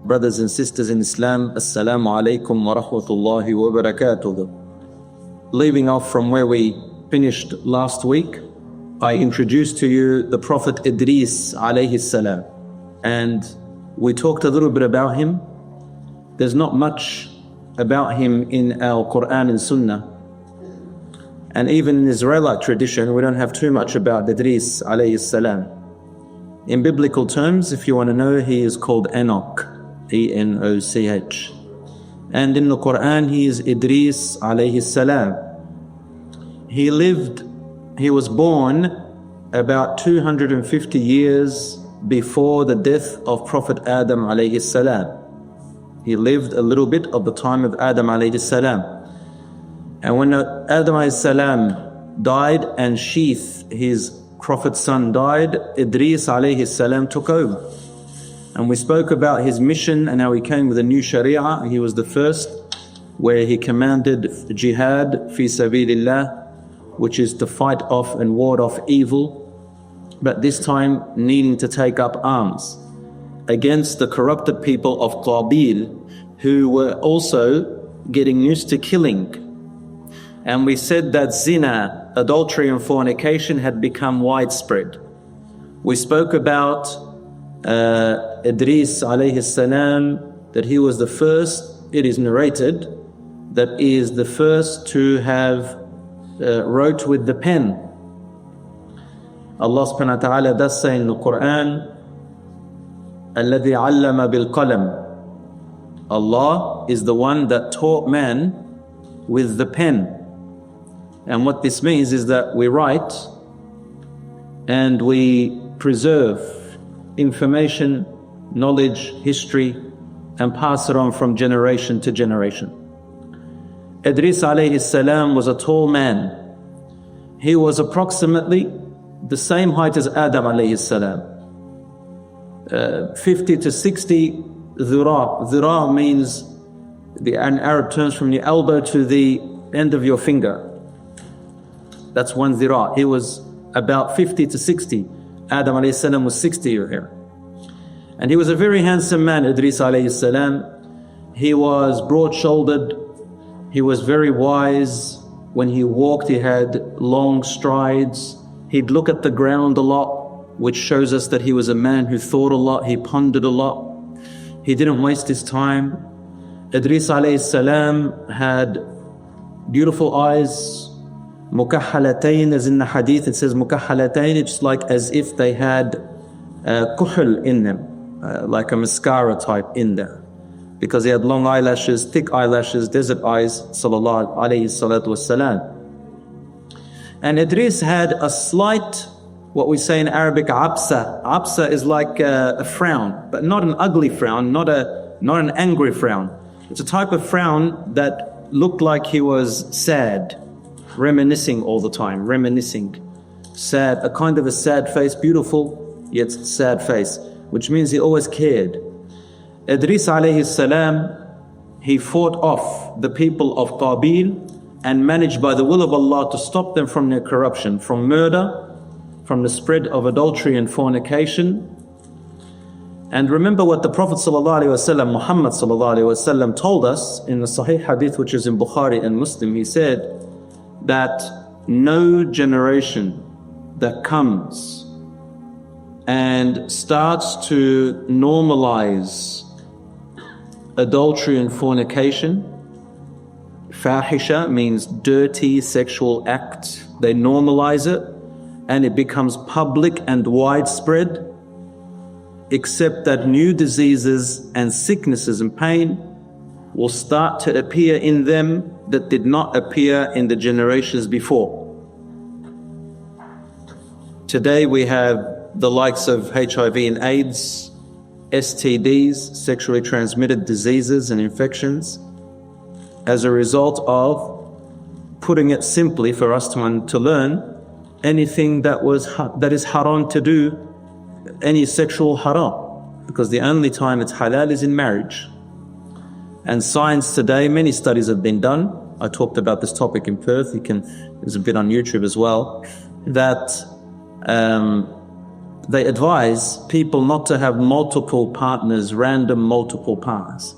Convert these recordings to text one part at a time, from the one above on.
brothers and sisters in Islam, Assalamu Alaikum wa Rahmatullahi wa Barakatuhu. Leaving off from where we finished last week, I introduced to you the Prophet Idrees alayhi salam, and we talked a little bit about him. There's not much about him in our Quran and Sunnah, and even in Israelite tradition we don't have too much about Idris alayhi salam. In biblical terms, if you want to know, he is called Enoch, E-N-O-C-H, and in the Quran he is Idris alayhi salam. He was born about 250 years before the death of Prophet Adam alayhi salam. He lived a little bit of the time of Adam alayhi salam. And when Adam alayhi salam died and Sheeth, his prophet's son, died, Idris alayhi salam took over. And we spoke about his mission and how he came with a new sharia. He was the first where he commanded jihad fi sabilillah, which is to fight off and ward off evil, but this time needing to take up arms against the corrupted people of Qabil, who were also getting used to killing. And we said that zina, adultery and fornication had become widespread. We spoke about Idris alayhi salam, that he was the first, it is narrated, that he is the first to have wrote with the pen. Allah subhanahu wa ta'ala does say in the Quran, الَّذِي عَلَّمَ بِالْقَلَمِ. Allah is the one that taught man with the pen. And what this means is that we write and we preserve information, knowledge, history, and pass it on from generation to generation. Idris alayhi salam was a tall man. He was approximately the same height as Adam alayhi salam, 50 to 60 dhira. Dhira means, in Arab terms, from your elbow to the end of your finger. That's one dhira. He was about 50 to 60. Adam alayhi salam was 60 here. And he was a very handsome man, Idris alayhi salam. He was broad-shouldered. He was very wise. When he walked, he had long strides. He'd look at the ground a lot, which shows us that he was a man who thought a lot, he pondered a lot. He didn't waste his time. Idris alayhi salam had beautiful eyes, mukahhalatayn, as in the hadith it says mukahhalatayn, it's like as if they had kuhl in them, like a mascara type in there, because he had long eyelashes, thick eyelashes, desert eyes, sallallahu alayhi salatu wassalam. And Idris had a slight, what we say in Arabic, absa. Absa is like a frown, but not an ugly frown, not an angry frown. It's a type of frown that looked like he was sad, reminiscing all the time, sad, a kind of a sad face, beautiful yet sad face, which means he always cared. Idris alayhi salam, he fought off the people of Qabil and managed by the will of Allah to stop them from their corruption, from murder, from the spread of adultery and fornication. And remember what the Prophet ﷺ, Muhammad ﷺ, told us in the Sahih Hadith, which is in Bukhari and Muslim. He said that no generation that comes and starts to normalize adultery and fornication, fahisha means dirty sexual act, they normalize it and it becomes public and widespread, except that new diseases and sicknesses and pain will start to appear in them that did not appear in the generations before. Today we have the likes of HIV and AIDS, STDs, sexually transmitted diseases and infections, as a result of, putting it simply for us to learn, anything that is haram to do, any sexual haram, because the only time it's halal is in marriage. And science today, many studies have been done. I talked about this topic in Perth, there's a bit on YouTube as well, that they advise people not to have multiple partners, random multiple partners.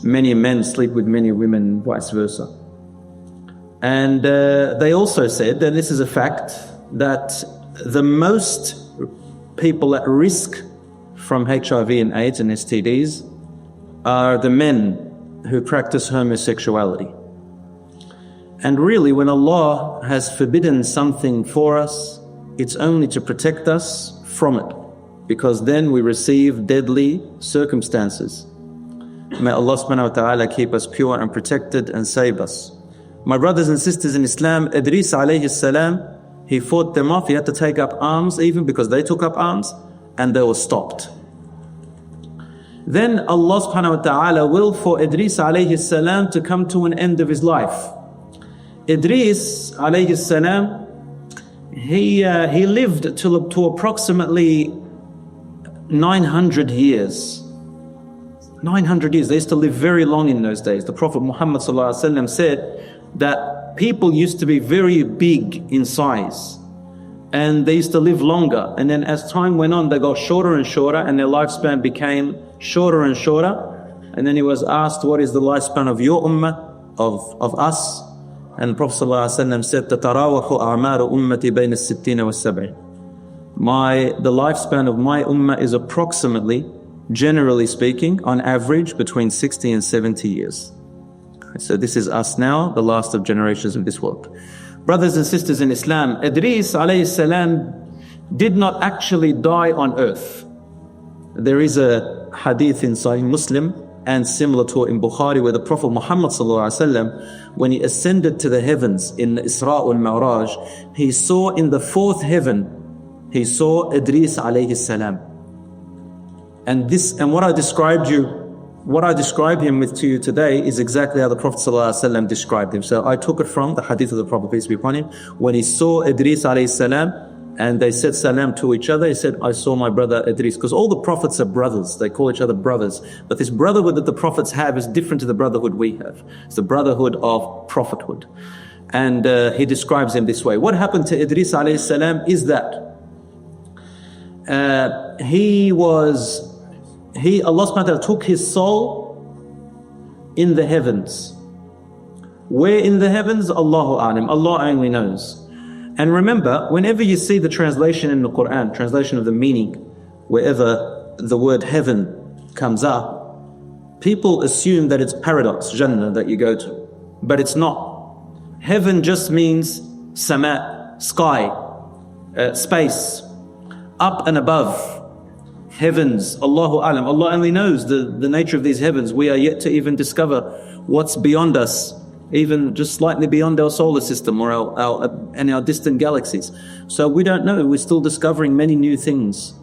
Many men sleep with many women, vice versa. And they also said, and this is a fact, that the most people at risk from HIV and AIDS and STDs are the men who practice homosexuality. And really, when Allah has forbidden something for us, it's only to protect us from it, because then we receive deadly circumstances. May Allah subhanahu wa ta'ala keep us pure and protected and save us. My brothers and sisters in Islam, Idris alayhi salam, he fought them off. He had to take up arms, even because they took up arms, and they were stopped. Then Allah subhanahu wa ta'ala willed for Idris alayhi salam to come to an end of his life. Idris alayhi salam, he lived to approximately 900 years. 900 years. They used to live very long in those days. The Prophet Muhammad said that people used to be very big in size, and they used to live longer. And then as time went on, they got shorter and shorter, and their lifespan became shorter and shorter. And then he was asked, what is the lifespan of your ummah, of us? And the Prophet ﷺ said, تَتَرَاوَحُ أَعْمَارُ أُمَّتِ بَيْنَ السِّتِّينَ وَالسَّبْعِينَ. The lifespan of my ummah is approximately, generally speaking, on average, between 60 and 70 years. So this is us now, the last of generations of this world. Brothers and sisters in Islam, Idris alayhi salam did not actually die on earth. There is a hadith in Sahih Muslim and similar to it in Bukhari, where the Prophet Muhammad ﷺ, when he ascended to the heavens in the Isra wal Mi'raj, he saw in the fourth heaven, he saw Idris alayhi salam. And what I describe him with to you today is exactly how the Prophet ﷺ described him. So I took it from the hadith of the Prophet, peace be upon him, when he saw Idris alayhi salam, and they said salam to each other. He said, I saw my brother Idris. Because all the prophets are brothers. They call each other brothers. But this brotherhood that the prophets have is different to the brotherhood we have. It's the brotherhood of prophethood. And he describes him this way. What happened to Idris alayhi salam is that Allah subhanahu wa ta'ala took his soul in the heavens. Where in the heavens? Allahu a'lam. Allah only knows. And remember, whenever you see the translation in the Quran, translation of the meaning, wherever the word heaven comes up, people assume that it's paradise, Jannah, that you go to. But it's not. Heaven just means sama, sky, space, up and above. Heavens, Allahu alam. Allah only knows the nature of these heavens. We are yet to even discover what's beyond us, even just slightly beyond our solar system or our distant galaxies. So we don't know. We're still discovering many new things.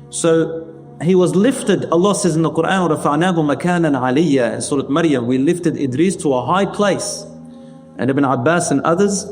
So he was lifted. Allah says in the Quran, رَفَعْنَاهُ مَكَانًا عَلِيًّا, in Surah Maryam, we lifted Idris to a high place. And Ibn Abbas and others,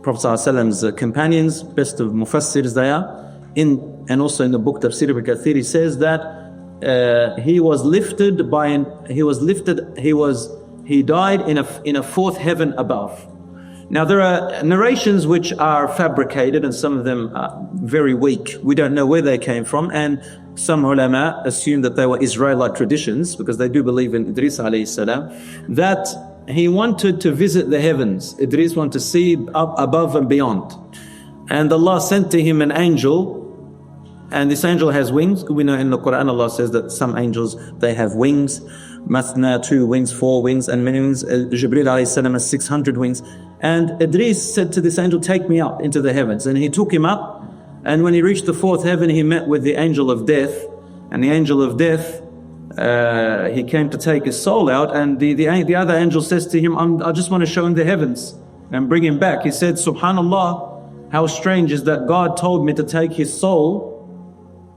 Prophet ﷺ's companions, best of mufassirs they are, and also in the book Tafsir ibn Kathir, he says that he died in a fourth heaven above. Now there are narrations which are fabricated, and some of them are very weak. We don't know where they came from, and some ulama assume that they were Israelite traditions, because they do believe in Idris alayhi salam, that he wanted to visit the heavens. Idris wanted to see up above and beyond. And Allah sent to him an angel, and this angel has wings. We know in the Quran Allah says that some angels, they have wings. Mathna, 2 wings, 4 wings, and many wings. Jibreel alayhi salam has 600 wings. And Idris said to this angel, take me up into the heavens. And he took him up, and when he reached the fourth heaven, he met with the angel of death. And the angel of death, he came to take his soul out, and the other angel says to him, I just want to show him the heavens and bring him back. He said, Subhanallah, how strange is that God told me to take his soul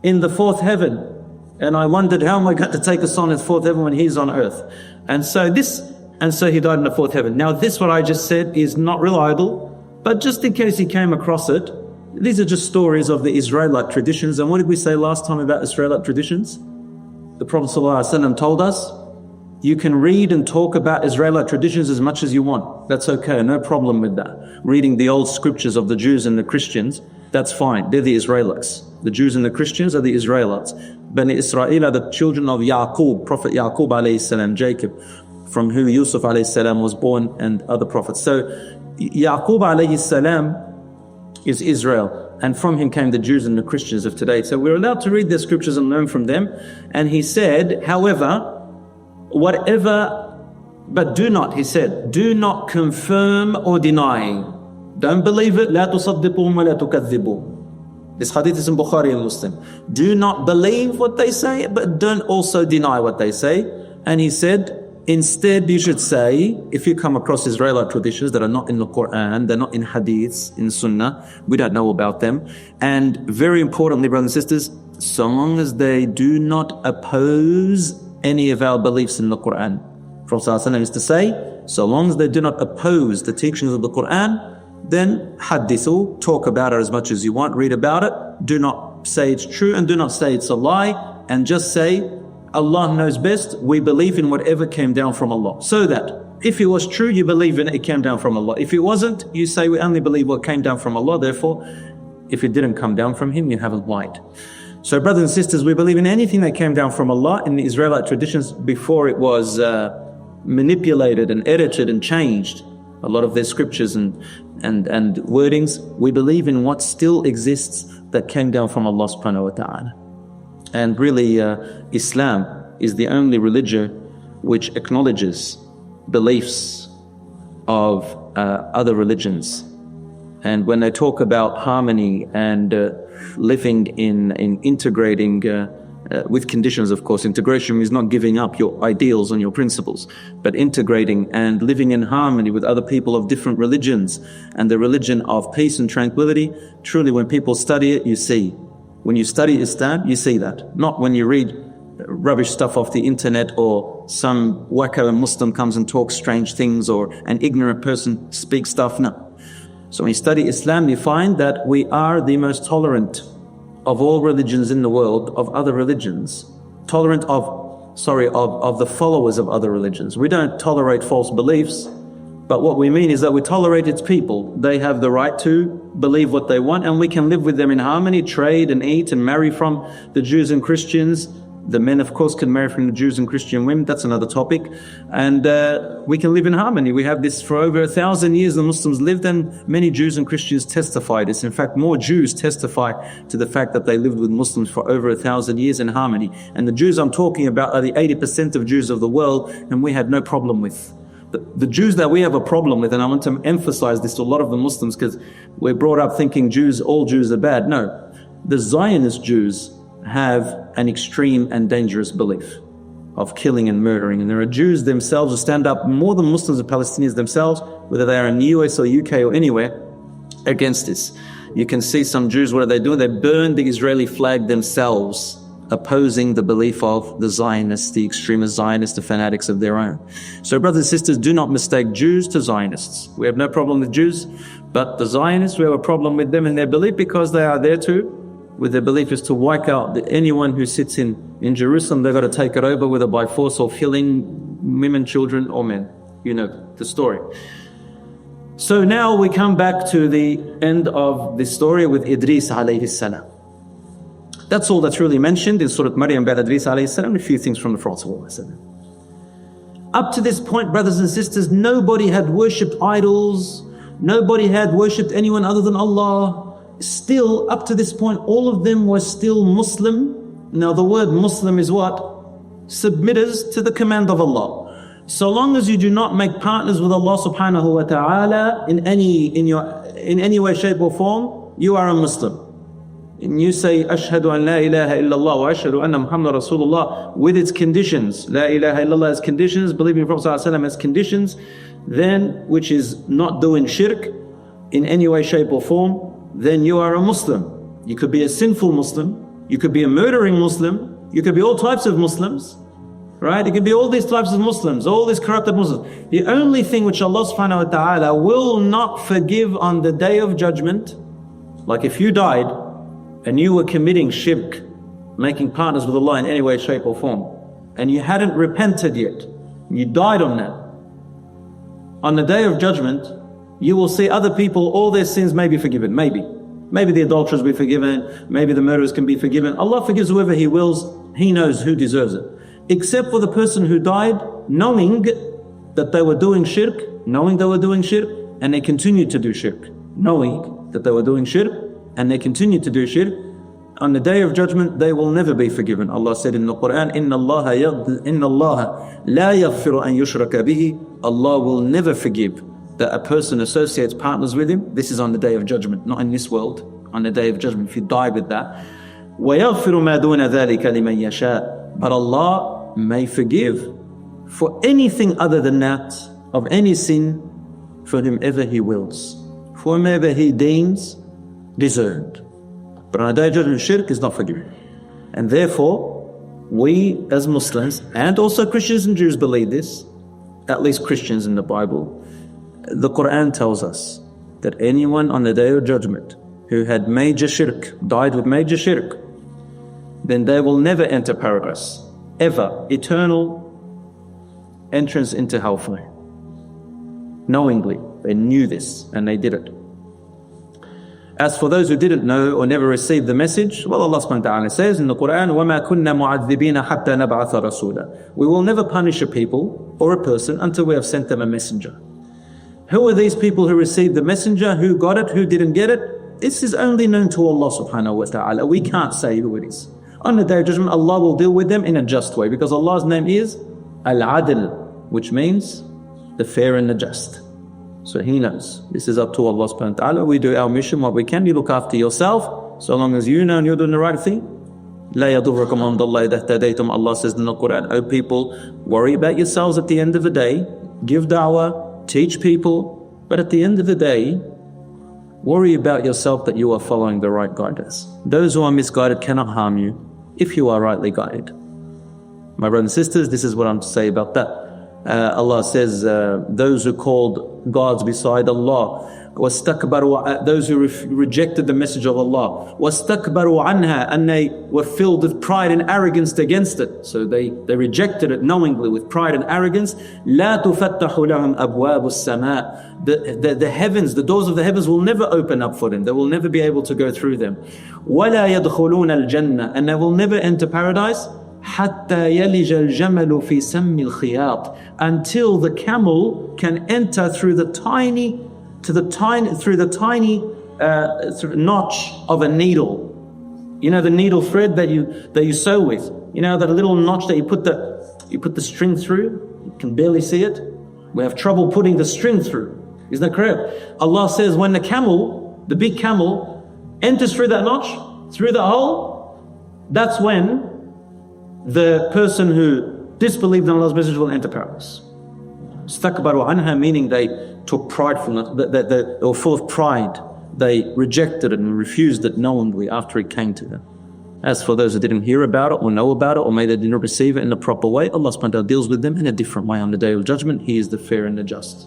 in the fourth heaven, and I wondered, how am I going to take a soul in the fourth heaven when he's on earth? And so he died in the fourth heaven. Now this, what I just said, is not reliable, but just in case you came across it, these are just stories of the Israelite traditions. And what did we say last time about Israelite traditions? The Prophet ﷺ told us You can read and talk about Israelite traditions as much as you want. That's okay, no problem with that. Reading the old scriptures of the Jews and the Christians, that's fine. They're the Israelites. The Jews and the Christians are the Israelites. Bani Israel are the children of Yaqub, Prophet Yaqub alayhi salam, Jacob, from who Yusuf alayhi salam was born, and other prophets. So Yaqub alayhi salam is Israel, and from him came the Jews and the Christians of today. So we're allowed to read their scriptures and learn from them. And he said, however, but do not, he said, do not confirm or deny. Don't believe it. لا تصدقوهم ولا تكذبوهم. This hadith is in Bukhari and Muslim. Do not believe what they say, but don't also deny what they say. And he said, instead you should say, if you come across Israelite traditions that are not in the Quran, they're not in hadiths, in Sunnah, we don't know about them. And very importantly, brothers and sisters, so long as they do not oppose any of our beliefs in the Quran. Prophet ﷺ used to say, so long as they do not oppose the teachings of the Quran, then hadithu, talk about it as much as you want, read about it. Do not say it's true and do not say it's a lie, and just say, Allah knows best, we believe in whatever came down from Allah. So that if it was true, you believe in it, it came down from Allah. If it wasn't, you say we only believe what came down from Allah, therefore, if it didn't come down from Him, you haven't lied. So brothers and sisters, we believe in anything that came down from Allah in the Israelite traditions before it was manipulated and edited and changed. A lot of their scriptures and wordings, we believe in what still exists that came down from Allah subhanahu wa ta'ala. And really, Islam is the only religion which acknowledges beliefs of other religions. And when they talk about harmony and living in integrating with conditions, of course, integration is not giving up your ideals and your principles, but integrating and living in harmony with other people of different religions and the religion of peace and tranquility. Truly, when people study it, you see. When you study Islam, you see that. Not when you read rubbish stuff off the internet, or some wacko Muslim comes and talks strange things, or an ignorant person speaks stuff. No. So when you study Islam, you find that we are the most tolerant of all religions in the world, of other religions. Tolerant of the followers of other religions. We don't tolerate false beliefs, but what we mean is that we tolerate its people. They have the right to believe what they want, and we can live with them in harmony, trade and eat and marry from the Jews and Christians. The men, of course, can marry from the Jews and Christian women. That's another topic. And we can live in harmony. We have this for over 1,000 years. The Muslims lived, and many Jews and Christians testify this. In fact, more Jews testify to the fact that they lived with Muslims for over 1,000 years in harmony. And the Jews I'm talking about are the 80% of Jews of the world, and we had no problem with. The Jews that we have a problem with, and I want to emphasize this to a lot of the Muslims, because we're brought up thinking all Jews are bad. No, the Zionist Jews have an extreme and dangerous belief of killing and murdering. And there are Jews themselves who stand up more than Muslims and Palestinians themselves, whether they are in the US or UK or anywhere, against this. You can see some Jews, what are they doing? They burn the Israeli flag themselves, opposing the belief of the Zionists, the extremist Zionists, the fanatics of their own. So brothers and sisters, do not mistake Jews to Zionists. We have no problem with Jews, but the Zionists, we have a problem with them and their belief, because they are there to, with their belief is to wipe out anyone who sits in Jerusalem. They've got to take it over, whether by force or killing women, children or men. You know the story. So now we come back to the end of the story with Idris alayhi salam. That's all that's really mentioned in Surah Maryam about Idris alayhi salam, a few things from the Prophet ﷺ. Up to this point, brothers and sisters, nobody had worshipped idols. Nobody had worshipped anyone other than Allah. Still, up to this point, all of them were still Muslim. Now the word Muslim is what? Submitters to the command of Allah. So long as you do not make partners with Allah subhanahu wa ta'ala in any way, shape or form, you are a Muslim. And you say, Ashhadu an la ilaha illallah wa ashhadu anna Muhammad Rasulullah, with its conditions. La ilaha illallah has conditions, believing in Prophet ﷺ has conditions, then which is not doing shirk in any way, shape or form, then you are a Muslim. You could be a sinful Muslim, you could be a murdering Muslim, you could be all types of Muslims, right? It could be all these types of Muslims, all these corrupted Muslims. The only thing which Allah subhanahu wa ta'ala will not forgive on the day of judgment, like if you died and you were committing shirk, making partners with Allah in any way, shape or form, and you hadn't repented yet, You died on that. On the Day of Judgment, you will see other people, all their sins may be forgiven, maybe. Maybe the adulterers will be forgiven, maybe the murderers can be forgiven. Allah forgives whoever He wills, He knows who deserves it. Except for the person who died knowing that they were doing shirk, and they continued to do shirk. Knowing that they were doing shirk, and they continued to do shirk. On the Day of Judgment, they will never be forgiven. Allah said in the Quran, إِنَّ اللَّهَ لَا يَغْفِرُ أَن يُشْرَكَ بِهِ. Allah will never forgive that a person associates partners with Him. This is on the Day of Judgment, not in this world. On the Day of Judgment, if you die with that. وَيَغْفِرُ مَا دُونَ ذَلِكَ لِمَنْ يَشَاءُ. But Allah may forgive for anything other than that, of any sin, for whomever He wills, for whomever He deems deserved. But on the Day of Judgment, shirk is not forgiven. And therefore, we as Muslims, and also Christians and Jews believe this, at least Christians in the Bible, the Quran tells us that anyone on the Day of Judgment who had major shirk, died with major shirk, then they will never enter paradise, ever, eternal entrance into hellfire. Knowingly, they knew this and they did it. As for those who didn't know or never received the message, well, Allah subhanahu wa ta'ala says in the Quran, وَمَا كُنَّا مُعَذِّبِينَ حَتَّى نَبْعَثَ رَسُولًا. We will never punish a people or a person until we have sent them a messenger. Who are these people who received the messenger, who got it, who didn't get it? This is only known to Allah subhanahu wa ta'ala. We can't say who it is. On the Day of Judgment, Allah will deal with them in a just way, because Allah's name is Al-Adl, which means the fair and the just. So He knows. This is up to Allah subhanahu wa ta'ala. We do our mission, what we can. You look after yourself, so long as you know and you're doing the right thing. لا يضركم عند الله إذا اهتديتم. Allah says in the Quran, oh people, worry about yourselves at the end of the day. Give da'wah, teach people, but at the end of the day, worry about yourself that you are following the right guidance. Those who are misguided cannot harm you if you are rightly guided. My brothers and sisters, this is what I'm to say about that. Allah says, those who called gods beside Allah, those who rejected the message of Allah, وَاسْتَكْبَرُوا عَنْهَا, and they were filled with pride and arrogance against it. So they rejected it knowingly with pride and arrogance. لَا تُفَتَّحُ لَهُمْ أَبْوَابُ السَّمَاءِ. The heavens, the doors of the heavens will never open up for them. They will never be able to go through them. وَلَا يَدْخُلُونَ الْجَنَّةِ, and they will never enter paradise. حَتَّى يَلِجَ الْجَمَلُ فِي سَمِّ الْخِيَاطِ, until the camel can enter through the tiny notch of a needle. You know the needle thread that you sew with. You know that little notch that you put the string through. You can barely see it. We have trouble putting the string through. Isn't that correct? Allah says when the big camel enters through that notch, through the hole, that's when the person who disbelieved in Allah's message will enter paradise. Istakbaru anha, meaning they took pridefulness, they were full of pride. They rejected it and refused it knowingly after it came to them. As for those who didn't hear about it or know about it, or maybe they didn't receive it in the proper way, Allah subhanahu wa ta'ala deals with them in a different way on the Day of Judgment. He is the fair and the just.